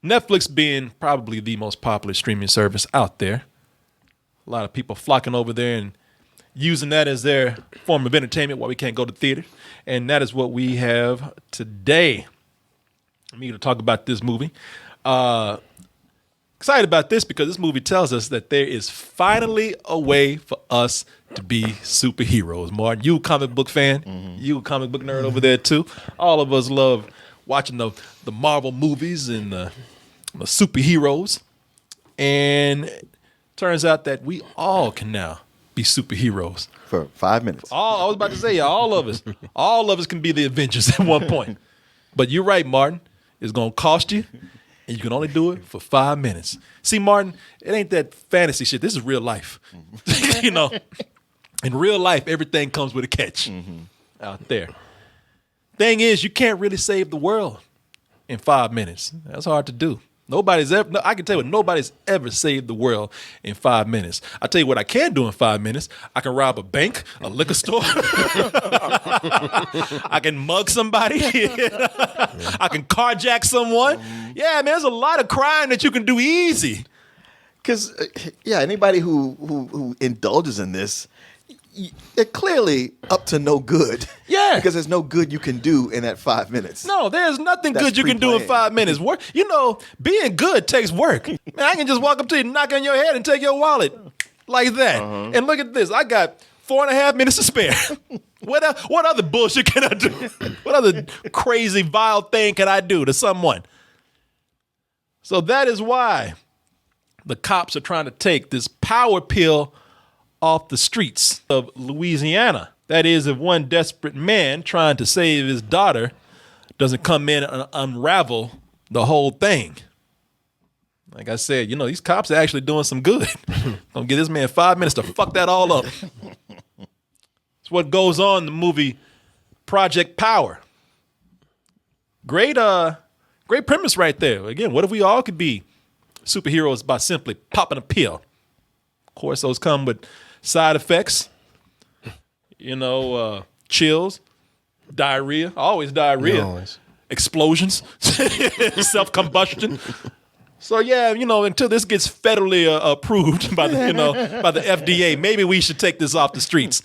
Netflix being probably the most popular streaming service out there. A lot of people flocking over there and using that as their form of entertainment while we can't go to theater. And that is what we have today. I'm eager to talk about this movie. Excited about this because this movie tells us that there is finally a way for us to be superheroes. Martin, you a comic book fan? Mm-hmm. You a comic book nerd over there too? All of us love watching the Marvel movies and the superheroes. And it turns out that we all can now be superheroes. For 5 minutes. I was about to say, all of us. All of us can be the Avengers at one point. But you're right, Martin. It's going to cost you, and you can only do it for 5 minutes. See, Martin, it ain't that fantasy shit. This is real life. You know, in real life, everything comes with a catch out there. Thing is, you can't really save the world in 5 minutes. That's hard to do. I can tell you what, nobody's ever saved the world in 5 minutes. I'll tell you what I can do in 5 minutes. I can rob a bank, a liquor store. I can mug somebody. I can carjack someone. Yeah, man, there's a lot of crime that you can do easy. Because, anybody who indulges in this, they're clearly up to no good. Yeah. Because there's no good you can do in that 5 minutes. No, there's nothing good you can do in 5 minutes. Work, being good takes work. Man, I can just walk up to you, knock on your head, and take your wallet like that. Uh-huh. And look at this. I got 4.5 minutes to spare. What other bullshit can I do? What other crazy, vile thing can I do to someone? So that is why the cops are trying to take this power pill off the streets of Louisiana. That is, if one desperate man trying to save his daughter doesn't come in and unravel the whole thing. Like I said, these cops are actually doing some good. Gonna give this man 5 minutes to fuck that all up. It's what goes on in the movie Project Power. Great premise right there. Again, what if we all could be superheroes by simply popping a pill? Of course, those come with side effects, chills, diarrhea, always diarrhea, always. Explosions, self-combustion. So until this gets federally approved by the FDA, maybe we should take this off the streets.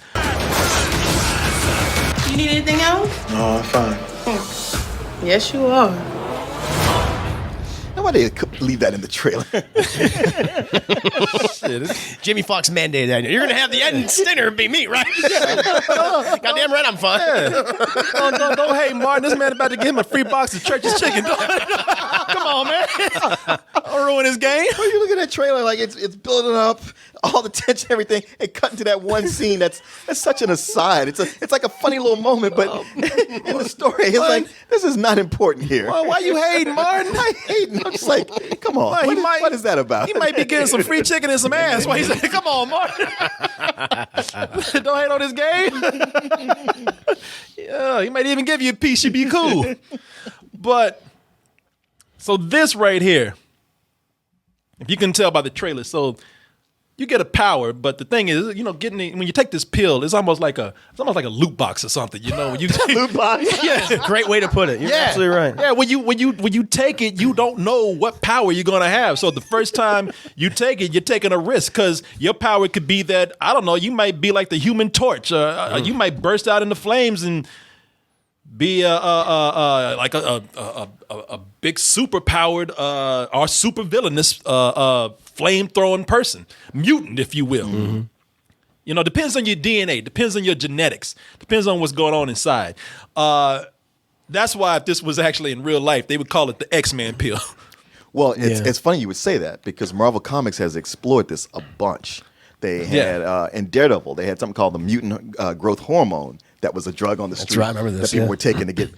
You need anything else? No, I'm fine. Yes, you are. Why they leave that in the trailer? Jamie Foxx mandated that. You're going to have the end stinner be me, right? Goddamn right, I'm fine. Yeah. Don't hate Martin. This man about to give him a free box of Church's chicken. Come on, man. Don't ruin his game. Well, you look at that trailer, like it's building up, all the tension, everything, and cutting to that one scene that's such an aside. It's like a funny little moment, but in the story, it's like, this is not important here. Well, why you hating, Martin? I hating. I'm just like, come on. What is that about? He might be getting some free chicken and some ass. Why he said, come on, Martin. Don't hate on this game. Yeah, he might even give you a piece. You'd be cool. But, so this right here, if you can tell by the trailer, so you get a power, but the thing is, when you take this pill, it's almost like a loot box or something. When you loot box. Yeah, great way to put it. You're absolutely right. Yeah, when you take it, you don't know what power you're gonna have. So the first time you take it, you're taking a risk because your power could be that, I don't know, you might be like the Human Torch. You might burst out into flames and be like a big super powered or super villainous flame throwing person, mutant, if you will. Mm-hmm. Depends on your DNA, depends on your genetics, depends on what's going on inside. That's why if this was actually in real life, they would call it the X-Men pill. Well, it's funny you would say that because Marvel Comics has explored this a bunch. They had in Daredevil, they had something called the mutant growth hormone. That was a drug on the street right, I remember this, that people were taking to get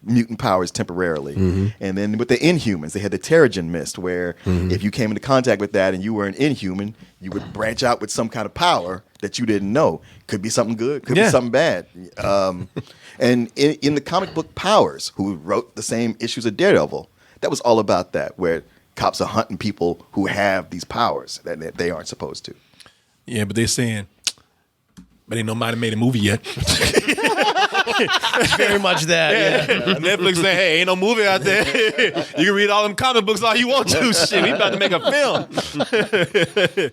mutant powers temporarily. Mm-hmm. And then with the Inhumans, they had the Terrigen Mist, where if you came into contact with that and you were an Inhuman, you would branch out with some kind of power that you didn't know. Could be something good, could be something bad. And in the comic book Powers, who wrote the same issues of Daredevil, that was all about that, where cops are hunting people who have these powers that they aren't supposed to. Yeah, but they're saying, but ain't nobody made a movie yet. Very much that. Yeah. Netflix saying, hey, ain't no movie out there. You can read all them comic books all you want to. Shit, we about to make a film.